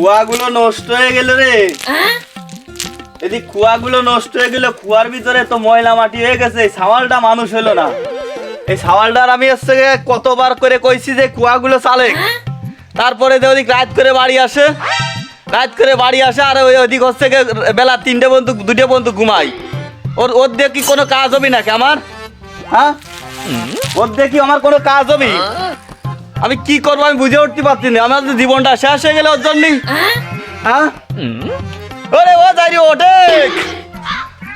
কুয়াগুলো নষ্ট হয়ে গেল রে। এদিক কুয়াগুলো নষ্ট হয়ে গেল, কুয়ার ভিতরে তো ময়লা মাটি হয়ে গেছে। এই সাওয়ালটা মানুষ হলো না। এই সাওয়ালটার আমি হচ্ছে কতবার করে কইছি যে কুয়াগুলো চালে, তারপরে যে ওদিক রাত করে বাড়ি আসে, আর ওই ওদিক হচ্ছে বেলা 3টে পর্যন্ত 2টে পর্যন্ত ঘুমাই। ওর দিয়ে কি কোনো কাজ হবে নাকি আমার? হ্যাঁ, ওর দিয়ে কি আমার কোনো কাজ হবে? আমি কি করবো আমি বুঝে উঠতে পারছি না। আমার জীবনটা শেষ হয়ে গেলে ওর জন্য। হ্যাঁ, ওরে ও যাই রে, ওঠে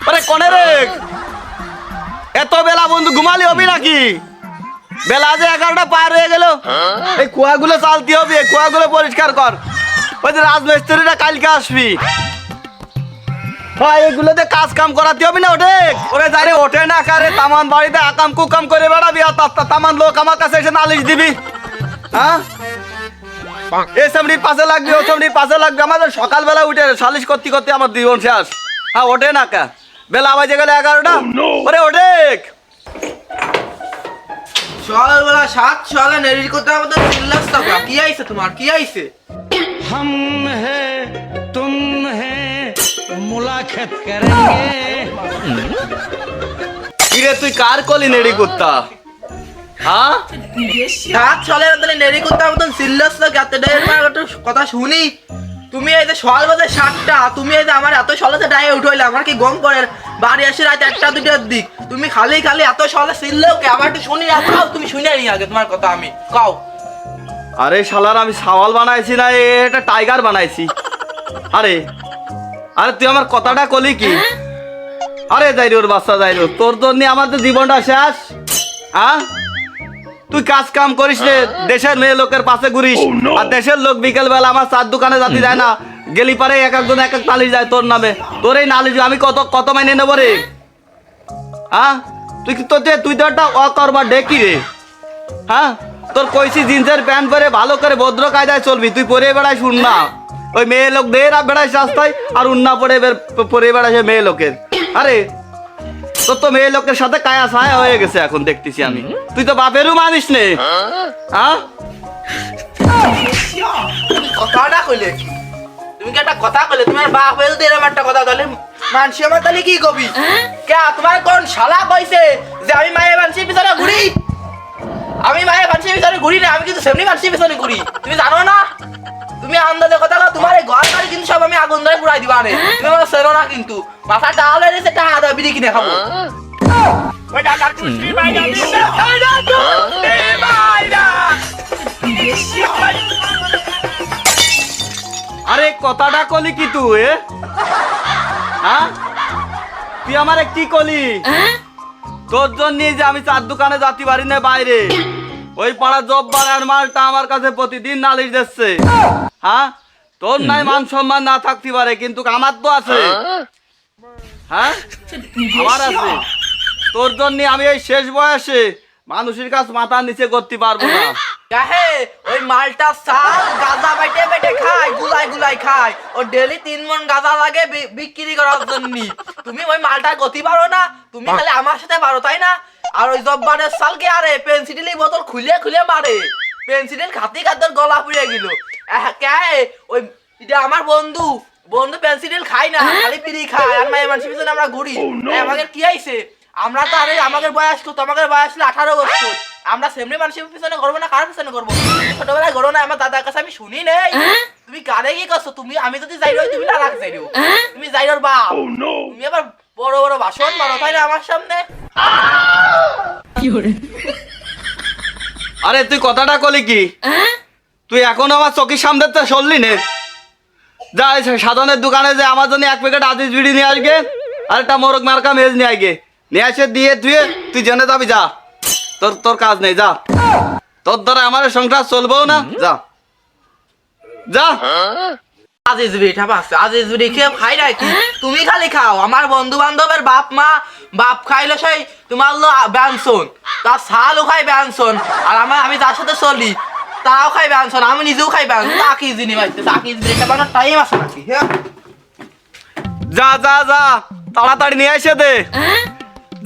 ওরে কনে রে, এত বেলা বন্ধু ঘুমালি হবি নাকি? বেলা যে 11টা পার হয়ে গেল। এই কুয়াগুলো চালতে হবে, এই কুয়াগুলো পরিষ্কার কর। ওই যে রাজমিস্ত্রিরা কালকে আসবি, হ্যাঁ এগুলোতে কাজ কাম করাতে হবে না। ওঠে ওরে যাই রে, ওঠে না কারে তামান বাড়িতে আকাম কুকাম করে বেড়াবি, আর তামান লোক আমার কাছে এসে নালিশ দিবি। হ্যাঁ, এই সামনির পাশে লাগবে, ও সামনির পাশে লাগবে। আমাদের সকালবেলা উঠে সালিশ করতে করতে আমার জীবন শেষ। হ্যাঁ, ওঠে না কা, বেলা বাজে গেলে 11টা। ওরে ওঠে, সকালবেলা 7 সকালে নেড়ি করতে আমাদের 3 লাখ টাকা। কি আইছে তোমার, কি আইছে? हम है तुम है मुलाकात करेंगे। কিরে তুই কার কলি নেড়ি কুত্তা? হ্যাঁ, 7 সকালে আমাদের নেড়ি করতে আমাদের 3 লাখ টাকা। একটা কথা শুনি, তুমি এই যে সকাল বাজে 7টা, তুমি এই যে আমার এত সকালে ডায়ে উঠাইলে, আমার কি গম করে বাড়ি আসে রাত 1টা 2টার দিক। তুমি খালি খালি এত সকালে ছিললেও কে? আমার একটু শুনি না, কাও তুমি শুনে নি আগে তোমার কথা, আমি কাও। আরে শালার আমি সাওয়াল বানাইছি না, এটা টাইগার বানাইছি। আরে আরে তুই আমার কথাটা কলি কি? আরে যাই রে ওর বাচ্চা, যাই রে, তোর জন্য আমার তো জীবনটা শেষ। হ্যাঁ, তুই কাজ কাম করিস রে, দেশের মেয়ে লোকের পাশে ঘুরিস। আর দেশের লোক বিকেল বেলা আমার চার দোকানে যাতে যায় না, গেলি পারে এক একজন এক এক নালিশ যায় তোর নামে। তোর এই নালিশ আমি কত কত মাইনে নেবো রে? হ্যাঁ, তুই তো একটা অকর্মা ডেকি রে। হ্যাঁ, তোর কইছি জিন্সের প্যান্ট পরে ভালো করে ভদ্র কায়দায় চলবি, তুই পরে বেড়াই শুন না। ওই মেয়ে লোক দেরা বেড়াইস রাস্তায়, আর উন্না পরে বেড়াইছে মেয়ে লোকের। আরে তোর তো মেয়ে লোকের সাথে কায়া ছায়া হয়ে গেছে এখন দেখতেছি আমি। তুই তো বাপেরও মানিস নে। হ্যাঁ, কথাটা কইলে কি? তুমি কি একটা কথা কইলে? তোমার বাপ হয়ে যদি এরকম একটা কথা বলে, মানসি আমার তাহলে কি কবি? কে তোমার কোন শালা কইছে যে আমি মায়ের মানসির পিছনে ঘুরি? আমি মায়ের মানসির পিছনে ঘুরি না, আমি কিন্তু সেমনি মানসির পিছনে ঘুরি। তুমি জানো না? তুমি আন্দাজে কথা কও, তোমার এই ঘর বাড়ি কিন্তু সব আমি আগুন ধরে পুরাই দিবা রে। তুমি আমার সেরো না কিন্তু। মাথা ডাল হয়ে গেছে, টাকা দাও, বিড়ি কিনে খাবো। ওই ডাকার কুশ্রী বাইরা দিছে, বাইরা কুশ্রী বাইরা। আরে কথাটা কলি কি তুই? হ্যাঁ, তুই আমারে কি কলি? তোর জন্য যে আমি চার দোকানে যাতে পারি না বাইরে, ওই পাড়া জব বাড়ার মালটা আমার কাছে প্রতিদিন নালিশ দিচ্ছে। হ্যাঁ, তোর নাই মান সম্মান না থাকতে পারে, কিন্তু আমার তো আছে। হ্যাঁ, আমার আছে। তোর জন্য আমি এই শেষ বয়সে মানুষের কাছে মাথা নিচে করতে পারবো না। কাহে ওই মালটা সাল গাঁজা বাইটে বাইটে খায়, গুলাই গুলাই খায়। ও ডেলি 3 মণ গাঁজা লাগে বিক্রি করার জন্য। তুমি ওই মালটা গতি পারো না, তুমি খালি আমার সাথে পারো, তাই না? আর ওই জব্বারের সাল কে আরে পেন্সিলের বোতল খুলে খুলে মারে, পেন্সিলের খাতি খাদ্যের গলা পুড়ে গেল। কাহে ওই এটা আমার বন্ধু পেন্সিল খাই না, খালি পিড়ি খায়। আর মায়ের মানুষের পিছনে আমরা ঘুরি। আমাদের কি আইছে? আমরা তো আরে আমাদের বয়স কত? আমাদের বয়স 18 বছর। আমরা সেমনি মানুষের পিছনে করবো না, কার পিছনে করবো? ছোটবেলায় করো না, আমার দাদার কাছে আমি শুনি নেই। তুমি কারে কি করছো? তুমি আমি যদি যাই রই, তুমি না রাখ যাই রো, তুমি যাই রোর বাপ। তুমি আবার বড় বড় ভাষণ মারো, তাই না আমার সামনে? আরে তুই কথাটা কলি কি? তুই এখন আমার চোখের সামনে তো সরলি নে। যা সাধনের দোকানে যে আমার জন্য 1 প্যাকেট আজিজ বিড়ি নিয়ে আসবে, আর একটা মোরগ মার্কা মেজ নিয়ে আসবে। নিয়ে এসে দিয়ে তুই জেনে যাবি, যা। তোর কাজ নেই, যা। তোর দ্বারা আমার সংসার চলবেও না, যা যা। আজিজ বিড়ি আছে, আজিজ বিড়ি খেয়ে খাই না কি? তুমি খালি খাও। আমার বন্ধু বান্ধবের বাপ বাপ খাইলে সেই তোমার ব্যঞ্জন, তার শালও খাই ব্যঞ্জন। আর আমি তার সাথে চলি, তাও খাই ব্যঞ্জন, আমি নিজেও খাই ব্যঞ্জন। তাকি জিনি মাইতে, তাকি বিড়ি খাবার টাইম আছে নাকি? যা যা যা, তাড়াতাড়ি নিয়ে এসে দে।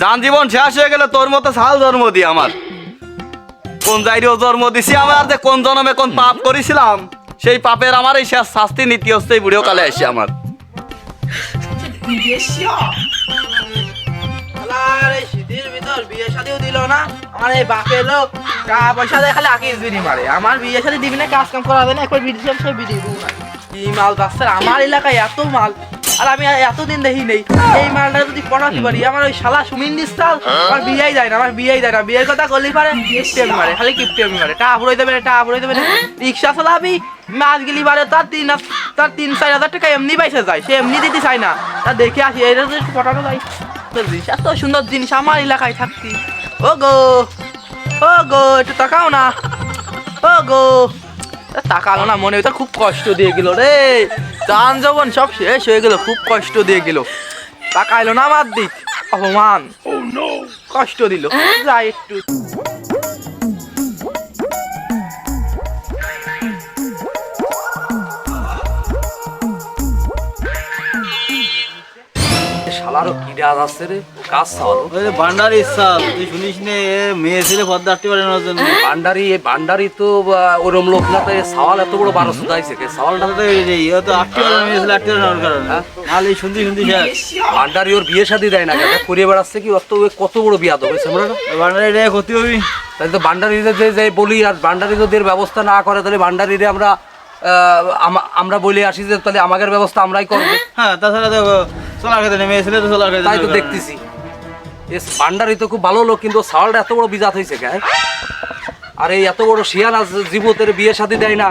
যান জীবন শেষ হয়ে গেলে তোর মতো শাল জন্ম দি আমার। কোন জায়গায় জন্ম দিছি আমার, যে কোন জন্মে কোন পাপ করেছিলাম। সেই পাপের আমার এই শাস্তি নীতি হচ্ছে এই বুড়িও কালে আসে আমার। আরে শীতের ভিতর বিয়ে শাদিও দিল না, আমার এই বাপের লোক টাকা পয়সা দিয়ে খালি আকিস বিড়ি মারে। আমার বিয়ে শাদি দিবি না, কাজ কাম করা হবে না, একবার বিড়ি সব বিড়ি কি মাল যাচ্ছে আমার এলাকায়, এত মাল। আর আমি এতদিন দেখি নেই এই মালটা যদি পড়াতে পারি, আমার ওই শালা সুমিন দিস্তাল আমার বিয়েই যায় না, আমার বিয়েই যায় না। বিয়ের কথা করলেই পারে কিপটেমি মারে, খালি কিপটেমি মারে, টাকা ফুরাই দেবে না, টাকা ফুরাই দেবে না। রিক্সা চালাবি মাছ গেলি পারে, তার 3-4 হাজার টাকা এমনি পয়সা যায়, সে এমনি দিতে চায় না। তা দেখে আসি এটা যদি পটানো যায় এত সুন্দর জিনিস আমার এলাকায় থাকতি। ও গো একটু তাকাও না, ও গো তাকালো না, মনে ভিতর খুব কষ্ট দিয়ে গেল রে, জান যৌবন সব শেষ হয়ে গেল, খুব কষ্ট দিয়ে গেল। তাকাইলো না আমার দিক, অপমান, কষ্ট দিল। যাই একটু শালারও কি ডাক আসছে রে, কাজ চাওয়ালো। ভান্ডার ইচ্ছা তুই শুনিস নে, মেয়ে ছেলে পদ্মা আটতে পারে না জন্য। ভান্ডারি তো ওরম লোক না, তো সাওয়াল এত বড় 1200 দাইছে কে সাওয়ালটা তো আটতে পারে না, মেয়ে ছেলে আটতে পারে না ওর কারণে। নাহলে শুনতে শেষ। ভান্ডারি ওর বিয়ে শাদী দেয় না কেন, করিয়ে বেড়াচ্ছে কি, অত কত বড় বিয়া দেবে আমরা না। ভান্ডার এটা ক্ষতি হবি, তাই তো ভান্ডারিরে যে বলি, আর ভান্ডারি যদি এর ব্যবস্থা না করে তাহলে ভান্ডারিরে আমরা বলে আসি যে তাহলে আমাদের ব্যবস্থা আমরাই করবো। হ্যাঁ তাছাড়া তো সোলার খেতে নেই, মেয়ে ছেলে তো সোলার খেতে। তাই তো দেখতেছি ভান্ডারি তো খুব ভালো লোক, কিন্তু সাওয়ালটা এত বড় বিজাত হয়েছে কে? আর এই এত বড় শিয়ানা জীবতের বিয়ে শাদী দেয় না,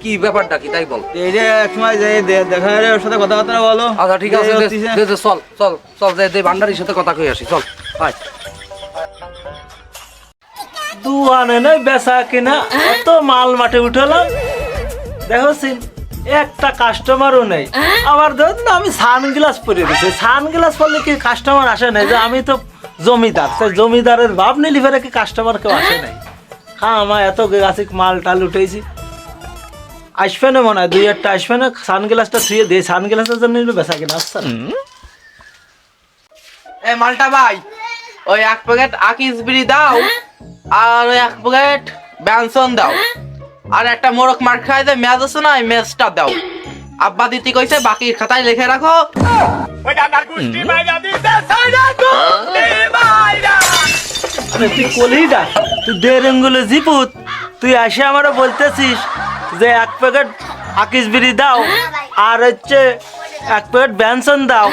কি ব্যাপারটা কি তাই বল। এই যে এক সময় যে দেখা গেলে ওর সাথে কথাবার্তা বলো। আচ্ছা ঠিক আছে, চল চল চল যাই ভান্ডারির সাথে কথা কই আসি, চল আয়। দুয়ানে নয় বেচা কিনা, এত মাল মাঠে উঠালাম, দেখো একটা কাস্টমারও নেই। আবার ধরুন না, আমি সানগ্লাস পরে দিচ্ছি, সানগ্লাস পরলে কি কাস্টমার আসে নাই? যে আমি তো জমিদার, তাই জমিদারের ভাব নিলি ফেরে কি কাস্টমার কেউ আসে নাই? হ্যাঁ আমার এত গাছে মাল টাল উঠেছি, আসবে না মনে হয়, 2-1টা আসবে না। সানগ্লাসটা থুয়ে দিয়ে সানগ্লাসের জন্য বেচা কিনা আসছে না। এই মালটা ভাই, ওই 1 প্যাকেট আকিস বিড়ি দাও, আর ওই 1 প্যাকেট ব্যানসন দাও, আর একটা মোরক মার খাই দে, ম্যাচ আছে না, এই ম্যাচটা দাও। আব্বা দিতে কইছে, বাকি খাতায় লিখে রাখো। তুই কলিটা, তুই দেড়ঙ্গুলো জিপুত, তুই আসে আমারও বলতেছিস যে 1 প্যাকেট আকিস বিড়ি দাও, আর হচ্ছে 1 প্যাকেট ব্যানসন দাও।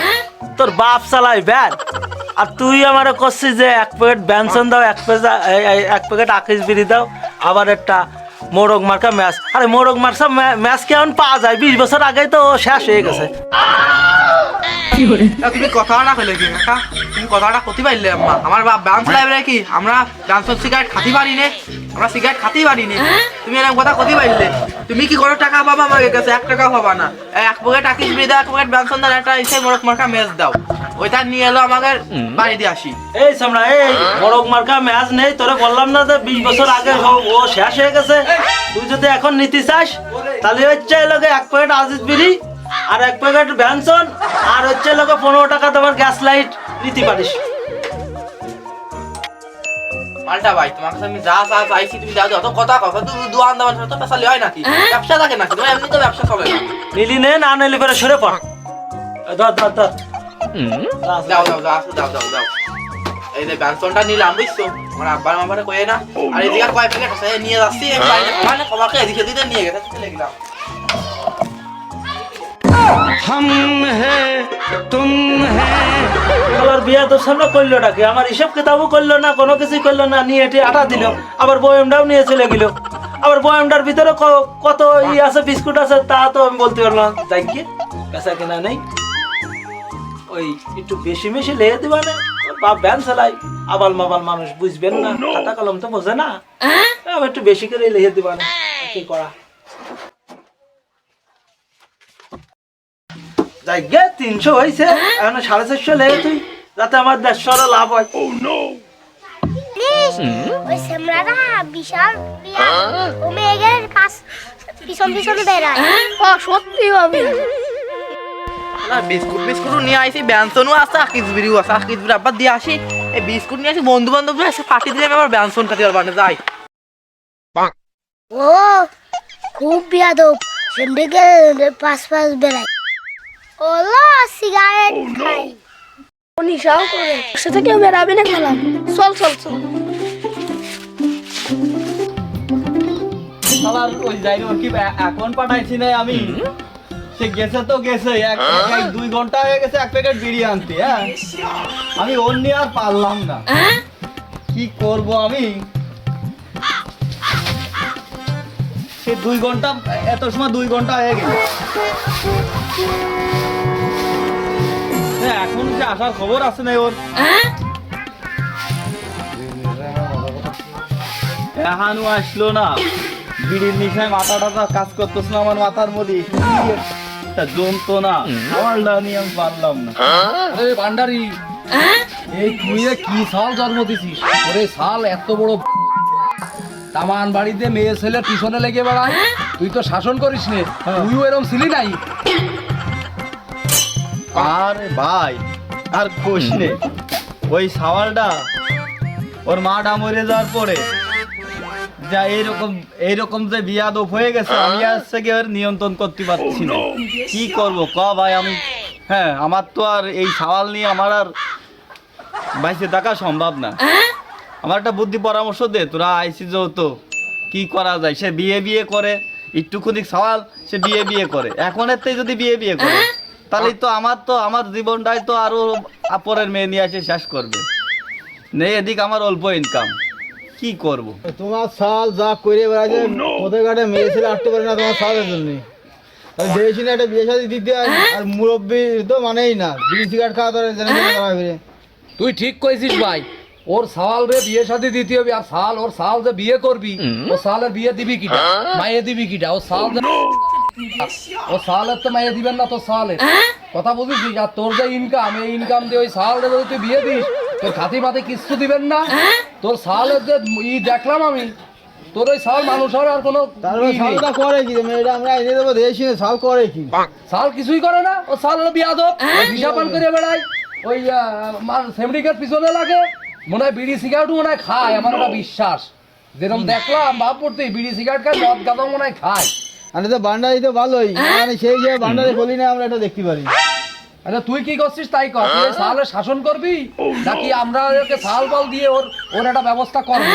তোর বাপ চালাই ব্যান, আর তুই আমারও করছিস যে 1 প্যাকেট ব্যানসন দাও, 1 প্যাকেট আকিস বিড়ি দাও, আবার একটা মোরগ মার্কা ম্যাচ। আরে মোরগ মার্কা ম্যাচ কেমন পাওয়া যায়? 20 বছর আগেই তো শেষ হয়ে গেছে। তুমি কথাটা কইলে কি কাকা? তুমি কথাটা কতি পাইলে আম্মা? আমার বাপ ব্যান্স লাইব্রেরি কি আমরা ব্যান্সন সিগারেট খাতি পারি নে? আমরা সিগারেট খাতি পারি নে। তুমি এরকম কথা কতি পাইলে? তুমি কি করে টাকা পাবা আমার কাছে? 1 টাকা পাবা না। 1 প্যাকেট আকিস বিড়ি দাও, 1 প্যাকেট ব্যানসন দাও, একটা ইসে মোরগ মার্কা ম্যাচ দাও। ওইটা নিয়ে এলো আমাদের বাড়ি দিয়ে আসি। এই সামনা, এই মোরগ মার্কা ম্যাচ নেই, তোরে বললাম না যে 20 বছর আগে ও শেষ হয়ে গেছে। তুই যদি এখন নিতে চাস তাহলে হচ্ছে লোকে 1 প্যাকেট আজিজ বিড়ি আর 1 প্যাকেট ব্যানসন, আর হচ্ছে লোকে 15 টাকা তোমার গ্যাস লাইট নিতে পারিস। মালটা ভাই, তোমার কাছে আমি যা চাইছি তুমি দাও, অত কথা কথা তুমি দোয়ান দাওয়ান তো পেছালি হয় নাকি? ব্যবসা থাকে নাকি? তোমার এমনি তো ব্যবসা চলে না। নিলি নে, না নিলি পরে সরে পড়। ধর ধর ধর, দাও দাও দাও দাও দাও দাও। এই যে ব্যানসনটা নিলাম বুঝছো, আমার আব্বার মামারে কইে না। আর এই জায়গা কয় প্যাকেট আছে নিয়ে যাচ্ছি, আমি বাড়িতে মানে কমাকে এদিকে দিতে নিয়ে গেছে, চলে গেলাম। हम है तुम है। আমার বিয়া তোর সামনে করলো নাকি? আমার হিসাব কিতাবও করলো না, কোনো কিছুই করলো না, নিয়ে এটি আটা দিল, আবার বয়ামটাও নিয়ে চলে গেল। আবার বয়ামটার ভিতরে কত আছে, বিস্কুট আছে, তা তো আমি বলতে পারলাম না। তাই কি পেশা কেনা নেই, ওই একটু বেশি বেশি লেগে দিবা না। বাপ ব্যান চালাই, আবাল মাবাল মানুষ বুঝবেন না, খাতা কলম তো বোঝে না, আমি একটু বেশি করে লেগে দিবা না, কি করা। যাই গে 300 হয়েছে, এখন 450 লেগে তুই, যাতে আমার 150 লাভ হয়। ওই সেমরাটা বিশাল ও মেয়েদের পাশ পিছন পিছন বেড়ায়। ও সত্যি ভাবি না বিস্কুট বিস্কুট নিয়ে আইছি, ব্যানসনও আছে, আকিস বিড়িও আছে। আকিস বিড়ি আব্বা দিয়ে আসি, এই বিস্কুট নিয়ে আসি, বন্ধু বান্ধব এসে পার্টি দিলে আমি আবার ব্যানসন খাতে পারবো না। যাই। ও খুব বিয়াদব, সিন্ডিকেট পাঁচ বেড়াই ওলো সিগারেট খাই নিশাও করে সাথে কেউ বেরাবি না খেলাম চল চল চল শালার ওই যাই ওর কি এখন পাঠাইছি না আমি, সে গেছে তো গেছে, এক 2 ঘন্টা হয়ে গেছে এক প্যাকেট বিড়ি আনতে। হ্যাঁ আমি ওর নিয়ে আর পারলাম না, কি করব আমি। সে 2 ঘন্টা, এত সময় 2 ঘন্টা হয়ে গেল, এখন যে আসার খবর আছে না ওর। এহানু আসলো না, বিড়ির নিশায় মাথা টাথা কাজ করতেছ না আমার মাথার মধ্যে, জমতো না, সাওয়ালটা নিয়ে আমি পারলাম না। আরে ভান্ডারি, এই তুই এ কি সাল জন্ম দিছিস? ওরে সাল এত বড় তামান বাড়িতে মেয়ে ছেলে পিছনে লেগে বেড়ায়, তুই তো শাসন করিস নে, তুইও এরকম ছিলি নাই? আরে ভাই আর কোশ নে, ওই সাওয়ালটা ওর মাটা মরে যাওয়ার পরে যা এইরকম যে বিয়াদব হয়ে গেছে, আমি আজ থেকে ওর নিয়ন্ত্রণ করতে পারছি না। কি করব ক ভাই আমি? হ্যাঁ আমার তো আর এই সাওয়াল নিয়ে আমার আর বাইসে থাকা সম্ভব না। আমার একটা বুদ্ধি পরামর্শ দে, তোরা আইসি যেহেতু কি করা যায়। সে বিয়ে করে, একটুখানি সাওয়াল, সে বিয়ে করে, এখন এর থেকে যদি বিয়ে করে তাহলে তো আমার জীবনটাই তো আরো আপরের মেয়ে নিয়ে এসে শেষ করবে। নেই এদিক আমার অল্প ইনকাম, কি করব? তোমার সাল যা করে বেড়াচ্ছে, ওদের ঘাটে মেয়ে ছেলে আটতে পারে না তোমার সালের জন্য। দেখেছি না একটা বিয়ে শাদী দিতে হয়, আর মুরব্বী তো মানেই না, বিড়ি সিগারেট খাওয়া ধরে জেনে জেনে করা ফিরে। তুই ঠিক কইছিস ভাই, ওর সাল রে বিয়ে শাদী দিতে হবে। আর সাল, ওর সাল যে বিয়ে করবি, ও সালের বিয়ে দিবি কিটা, মাইয়ে দিবি কিটা? ও সাল ও সালের তো মাইয়ে দিবেন না, তোর সালের কথা বুঝিস? আর তোর যে ইনকাম, এই ইনকাম দিয়ে ওই সাল রে যদি তুই বিয়ে দিস, তোর খাতি মাতে কিচ্ছু দিবেন না। তোর সালের যে দেখলাম আমি, তোর ওই সাল মানুষের আর কোনো তারপর সালটা করে কি, মেয়েটা আমরা এনে দেবো, দেখেছি না সাল করে কি? সাল কিছুই করে না, ও সাল হলো বিয়াদব, হিসাবান করে বেড়ায়, ওই সেমরিকের পিছনে লাগে, মনে হয় বিড়ি সিগারেটও মনে হয় খায়। আমার একটা বিশ্বাস, যেরকম দেখলাম ভাব পড়তে বিড়ি সিগারেট খায়, মদ গাঁজাও মনে হয় খায়। আমি তো বান্ডারি তো ভালোই, মানে সেই যে বান্ডারি বলি না আমরা এটা দেখতে পারি। আচ্ছা তুই কি করছিস তাই কর, তুই এই সালের শাসন করবি নাকি আমরা ওকে সাল বল দিয়ে ওর একটা ব্যবস্থা করবো?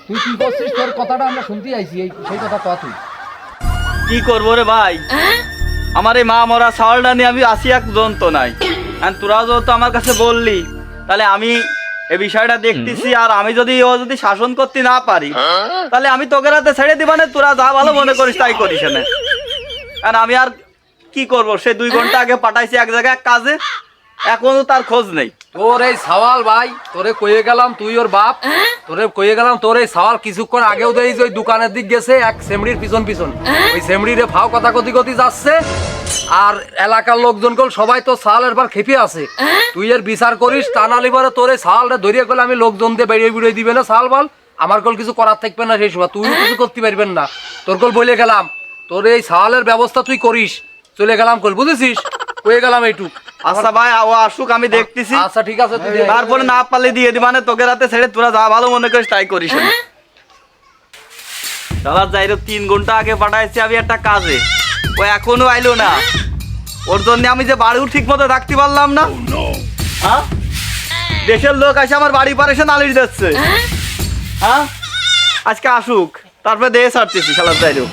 তুই কি করছিস, তোর কথাটা আমরা শুনতে আইছি, সেই কথা কর তুই। কি করবো রে ভাই, আমার এই মা মরা সাওয়ালটা নিয়ে আমি আসি এক যন্ত্র নাই। আর তোরা যেহেতু আমার কাছে বললি, তাহলে আমি এই বিষয়টা দেখতেছি। আর আমি যদি শাসন করতে না পারি, তাহলে আমি তোকে রাতে ছেড়ে দিবা না, তোরা যা ভালো মনে করিস তাই করিস না। আর আমি আর কি করবো, সে 2 ঘন্টা আগে পাঠাইছি এক জায়গায় কাজে, এখনো তার খোঁজ নেই। তোর এই সওয়াল ভাই, তোরে কয়ে গেলাম, তুই ওর বাপ, তোরে কয়ে গেলাম, তোর এই সওয়াল কিছুক্ষণ আগেও দেই যে ওই দোকানের দিক গেছে এক সেমড়ির পিছন ওই সেমড়িরে ফাও কথা কতি যাচ্ছে। আর এলাকার লোকজন কল সবাই তো সালের বার খেপে আছে, তুই এর বিচার করিস। তা নালি পরে তোর এই সালটা ধরিয়ে গেলে আমি লোকজন দিয়ে বেরিয়ে দিবে না সাল বল, আমার কল কিছু করার থাকবে না সেই সময়, তুইও কিছু করতে পারবেন না। তোর কল বলে গেলাম, তোর এই সালের ব্যবস্থা তুই করিস, চলে গেলাম কল, বুঝেছিস? কয়ে গেলাম এইটুক। আচ্ছা ভাই ও আসুক, আমি দেখতেছি। আচ্ছা ঠিক আছে, তুই তারপরে না পারলে দিয়ে দিবা না, তোকে রাতে ছেড়ে তোরা যা ভালো মনে করিস তাই করিস। দাদা যাই 3 ঘন্টা আগে পাঠাইছি আমি একটা কাজে, ও এখনো আইলো না। ওর জন্য আমি যে বাড়িও ঠিক মতো থাকতে পারলাম না। হ্যাঁ দেশের লোক আসে আমার বাড়ি পারে এসে নালিশ দিচ্ছে। হ্যাঁ আজকে আসুক, তারপরে দিয়ে ছাড়তেছি শালার যাইরো।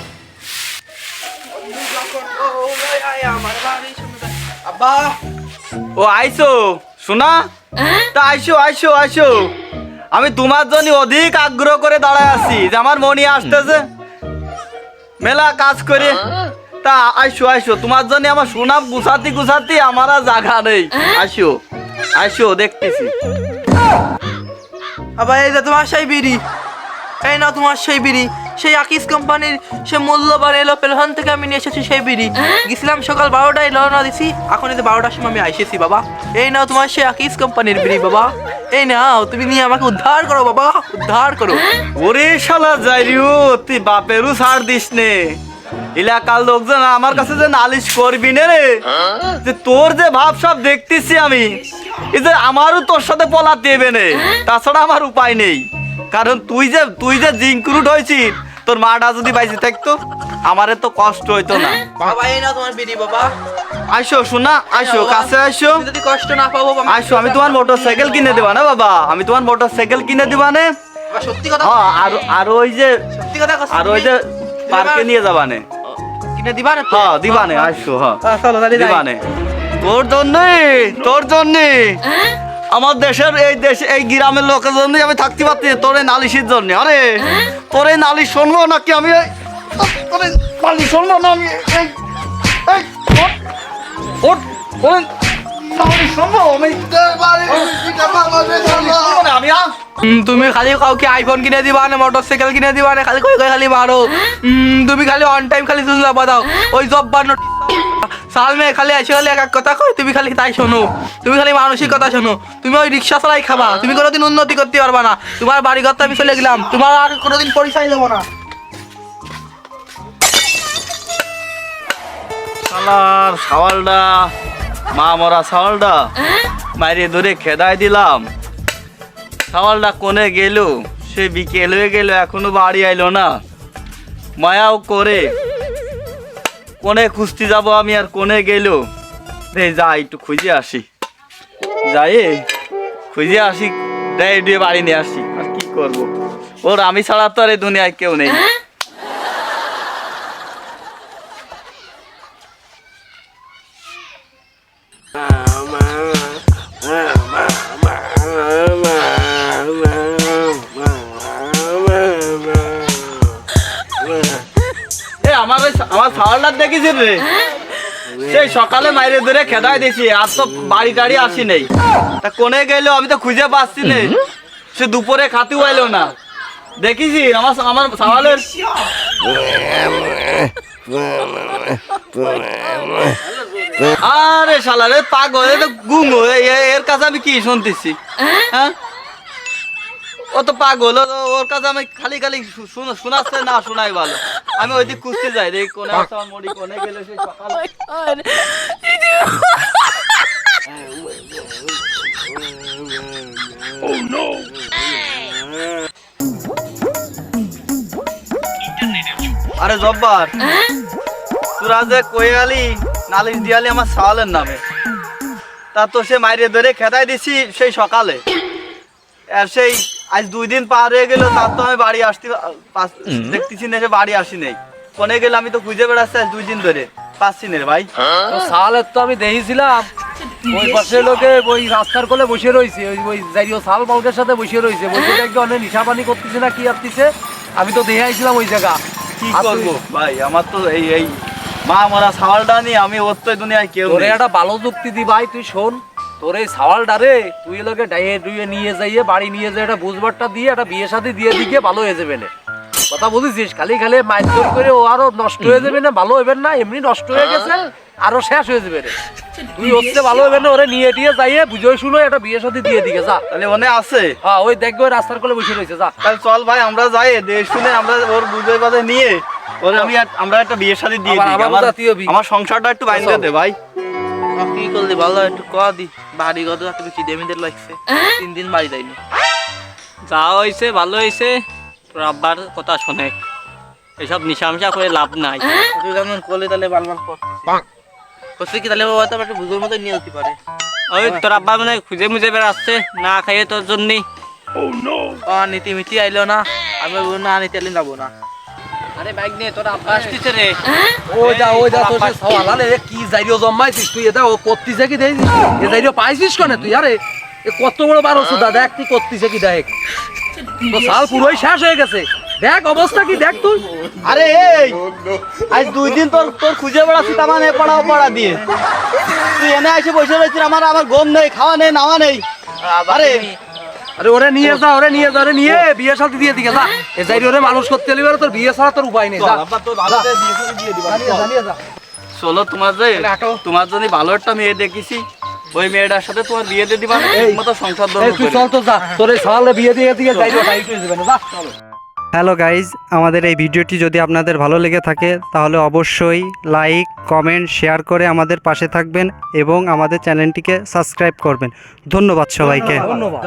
আব্বা ও আইসো শোনা, তা আইসো। আমি তোমার জন্য অধিক আগ্রহ করে দাঁড়ায় আছি, যে আমার মনি আসতেছে মেলা কাজ করে। তা আইসো, তোমার জন্য আমার সুনাম গুছাতি আমার আর জায়গা নেই। আইসো দেখতেছি। আব্বা এই যে তোমার সেই বিড়ি, এই না তোমার সেই বিড়ি, সেই আকিস কোম্পানির সে মূল্যবান এলো পেলহান থেকে আমি নিয়ে এসেছি সেই বিড়ি। গেছিলাম সকাল 12টায় রওনা দিছি, এখন এই 12টার সময় আমি আইসেছি বাবা। এই নাও তোমার সেই আকিস কোম্পানির বিড়ি বাবা, এই নাও, তুমি নিয়ে আমাকে উদ্ধার করো বাবা, উদ্ধার করো। ওরে শালা যাইরিও, তুই বাপেরও ছাড় দিস নে। এলাকার লোকজন আমার কাছে যে নালিশ করবি না রে, যে তোর যে ভাব সব দেখতেছি আমি, এই যে আমারও তোর সাথে পলাতে দেবে না, তাছাড়া আমার উপায় নেই। কারণ তুই যে জিঙ্কুরুট হয়েছিস, তোর মাটা যদি বাইসে থাকতো আমারে তো কষ্ট হইতো না। বাবা এই নাও তোমার বিড়ি বাবা। আইসো শোনা, আইসো কাছে আইসো, তুমি যদি কষ্ট না পাবো বাবা, আইসো আমি তোমার মোটরসাইকেল কিনে দেবা না বাবা, আমি তোমার মোটরসাইকেল কিনে দিবা না। বাবা, সত্যি কথা হ্যাঁ আর ওই যে সত্যি কথা কইছো আর ওই যে পার্কে নিয়ে যাবা না। কিনে দিবা না তো? হ্যাঁ দিবা না, আইসো হ্যাঁ চলো তাহলে যাই। দিবা না। তোর জন্য আমার দেশের এই গ্রামের লোকের জন্য আমি থাকতে পারছি না, তোর এই নালিশের জন্য। আরে তোর এই নালিশ শুনবো নাকি আমি? তোর এই নালিশ শুনবো না আমি? ওঠ, তোর এই নালিশ শুনবো আমি? তুমি খালি কাউকে আইফোন কিনে দিবা না, মোটরসাইকেল কিনে দিবা না, খালি কই কই খালি মারো। তুমি খালি অন টাইম খালি জুজলা বাদাও, ওই জব্বার সাল মে খালি এসে খালি এক এক কথা কই, তুমি খালি তাই শোনো। তুমি খালি মানসিক কথা শোনো। তুমি ওই রিক্সা চালাই খাবা, তুমি কোনোদিন উন্নতি করতে পারবা না। তোমার বাড়ি ঘরটা আমি চলে গেলাম, তোমার আর কোনোদিন পরিচয় দেবো না। শালার ছাওয়ালটা, মা মরা ছাওয়ালটা মাইরে ধরে খেদাই দিলাম। ছাওয়ালটা কোনে গেল? সে বিকেল হয়ে গেল, এখনো বাড়ি আইলো না। মায়াও করে কোনে খুঁজতে যাব আমি, আর কোনে গেল? যাই একটু খুঁজে আসি, যাই খুঁজে আসি, দেয় দিয়ে বাড়ি নিয়ে আসি। আর কি করব, ওর আমি ছাড়া তো আর এই দুনিয়ায় কেউ নেই। আমার ছাওয়ালটা দেখেছি রে, সেই সকালে মাইরে ধরে খেদাই দিয়েছি, আর তো বাড়ি টাড়ি আসি নেই। তা কোনে গেল আমি তো খুঁজে পাচ্ছি না। সে দুপুরে খাতেও আইলো না। দেখেছি আমার ছাওয়ালের আরে শালা রে পাগল, এ তো গুঙ্গো, এর কাছে আমি কি শুনতেছি? হ্যাঁ ও তো পাগল, ওর কাছে আমি খালি খালি শোনাচ্ছে না, শোনাই ভালো। আমি ওই দিক খুঁজতে যাই, রে কোনে আছে আমার মরি, কোনে গেলে সেই সকাল। আরে জব্বার, তোরা যে কই আলি নালিশ দিয়ালি আমার ছাওয়ালের নামে, তা তো সে মাইরে ধরে খেদাই দিছি সেই সকালে। আর সেই আজ 2 দিন পার হয়ে গেল, তার তো আমি বাড়ি আসতে দেখতেছি না, সে বাড়ি আসি নেই। কোনে গেলে আমি তো খুঁজে বেড়াচ্ছি আজ 2 দিন ধরে, পাচ্ছি না রে ভাই। তো সালের তো আমি দেখেছিলাম ওই পাশে লোকে ওই রাস্তার কোলে বসে রয়েছে, ওই যাইও সাল বালকের সাথে বসে রয়েছে, বসে দেখবে অনেক নিশাপানি করতেছে না কি আসতেছে। আমি তো দেখে আইছিলাম ওই জায়গা। কি করবো ভাই, আমার তো এই মা মরা ছাওয়ালটা নিয়ে আমি ওর তো দুনিয়ায় কেউ তোরে নেই। একটা ভালো যুক্তি দি ভাই, তুই শোন। তোর এই সাওয়ালটা রে তুই লোকে ডাইয়ে ডুয়ে নিয়ে যাইয়ে বাড়ি নিয়ে যাই, একটা বুঝবারটা দিয়ে একটা বিয়ে শাদী দিয়ে দিকে ভালো হয়ে যাবে না। কথা বুঝেছিস? খালি খালি মাইজোর করে ও আরো নষ্ট হয়ে যাবে না, ভালো হবে না। এমনি নষ্ট হয়ে গেছে, আরো শেষ হয়ে যাবে রে। তুই হচ্ছে ভালো হবে না, ওরে নিয়ে টিয়ে যাইয়ে বুঝে শুনো একটা বিয়ে শাদী দিয়ে দিকে যা। তাহলে মনে আছে? হ্যাঁ ওই দেখবে ওই রাস্তার কোলে বসে রয়েছে, যা। তাহলে চল ভাই আমরা যাই, দেশ শুনে আমরা ওর বুঝে বাজে নিয়ে ওরে আমরা একটা বিয়ে শাদী দিয়ে দিই। আমার সংসারটা একটু বাইন্দে দে ভাই। কি করলি ভালো, একটু কয়া দি। বাড়ি ঘর একটা খিদে মিদে লাগছে, 3 দিন বাড়ি যাইনি। যা হয়েছে ভালো হয়েছে, তোর আব্বার কথা শোনে, এসব নিশামশা করে লাভ নাই। তুই যেমন করলি তাহলে বালবাল করছিস কি, তাহলে বাবা তো একটু ভুলের মতো নিয়ে যেতে পারে। ওই তোর আব্বা মানে খুঁজে মুজে বেড়াচ্ছে না খাইয়ে তোর জন্যই। নীতি মিতি আইলো না, আমি বলবো না নীতি আইলে যাবো না। আরে বাইক নিয়ে তোর আব্বা আসতেছে রে। ওই যা তোর সে সওয়াল আলে কি যাইও জম্মাইছিস তুই? এটা ও করতিছে কি দেখিস? এ যাইও পাইছিস কেন তুই? আরে এ কত বড় বার হচ্ছে দাদা, দেখ তুই করতিছে কি, দেখ তো সাল পুরোই শেষ হয়ে গেছে। দেখ অবস্থা কি, দেখ তুই। আরে এই আজ 2 দিন তোর খুঁজে বেড়াচ্ছি, তামান এ পাড়া ও পাড়া দিয়ে তুই এনে এসে বসে রয়েছিস। আমার ঘুম নেই, খাওয়া নেই, নাওয়া নেই। আরে আরে ওরে নিয়ে যা, ওরে নিয়ে যা, ওরে নিয়ে বিয়ে শাদী দিয়ে দিকে যা। এ যাই ওরে মানুষ করতে লিবে, তোর বিয়ে ছাড়া তোর উপায় নেই। যা যা। চলো তোমার জন্য ভালো একটা মেয়ে দেখেছি, ওই মেয়েটার সাথে তোমার বিয়ে দিয়ে দিবা, মতো সংসার এই তুই চল তো, যা তোর এই সালে বিয়ে দিয়ে দিকে যাই টাইট হয়ে যাবে না, যা চলো। হ্যালো গাইজ, আমাদের এই ভিডিওটি যদি আপনাদের ভালো লেগে থাকে তাহলে অবশ্যই লাইক, কমেন্ট, শেয়ার করে আমাদের পাশে থাকবেন এবং আমাদের চ্যানেলটিকে সাবস্ক্রাইব করবেন। ধন্যবাদ সবাইকে। ধন্যবাদ।